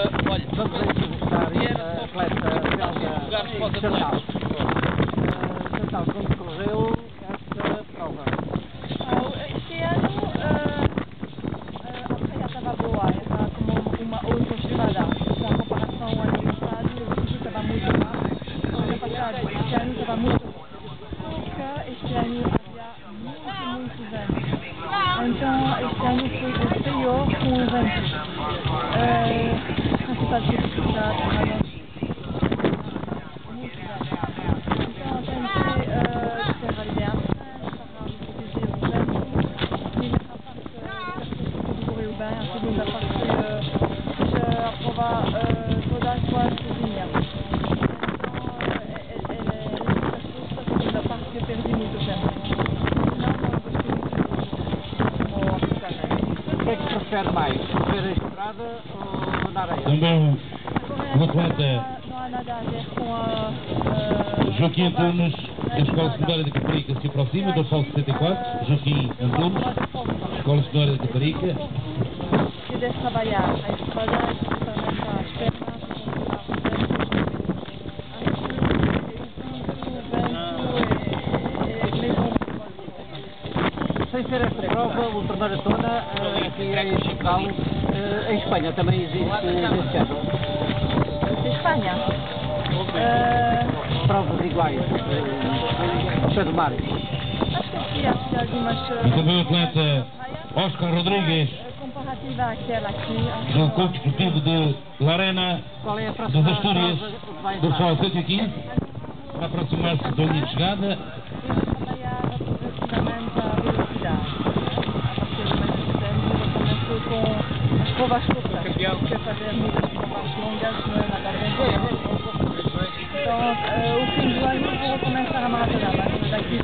Olha, vamos entrevistar a atleta belga Chantal. Chantal, como decorreu esta prova? Este ano a praia estava boa, era como uma outra estrada. Com comparação ao ano passado, o vídeo estava muito mal. O ano passado, este ano estava muito bom. Porque este ano havia muito vento. Então este ano foi o pior com o vento. Principal dificuldade para nós. Muito vento. Então a gente ter a ideia para proteger o vento. Primeira parte do percurso correu bem, a segunda parte já aprova toda a sua cozinha. Então a segunda parte eu perdi muito tempo. Não gostei muito do ritmo. O que é que prefere mais? Correr a estrada ou na areia? Também o atleta Não há nada a ver com a Joaquim Antunes, da Escola Secundária de Caparica, se aproxima, do Paulo 74. Joaquim Antunes, Escola Secundária de Caparica. Se deve trabalhar a estrada, especialmente as pernas, Sem ser esta prova, ultramaratona, aqui em Portugal, em Espanha também existe este ano. em Espanha. Provas iguais, ao pé do mar. Acho que aqui há algumas E também o atleta Óscar Rodrigues, comparativa àquela aqui. do Clube Desportivo de Larena, Qual é a das próxima Astúrias, prova que vai do entrar? Sol 115, a aproximar-se da linha de chegada. Trabalhar progressivamente a velocidade. A partir do mês de setembro eu começo com as provas curtas, porque fazer muitas provas longas não é nada bom. Então, o fim do ano vou começar a maratona, mas daqui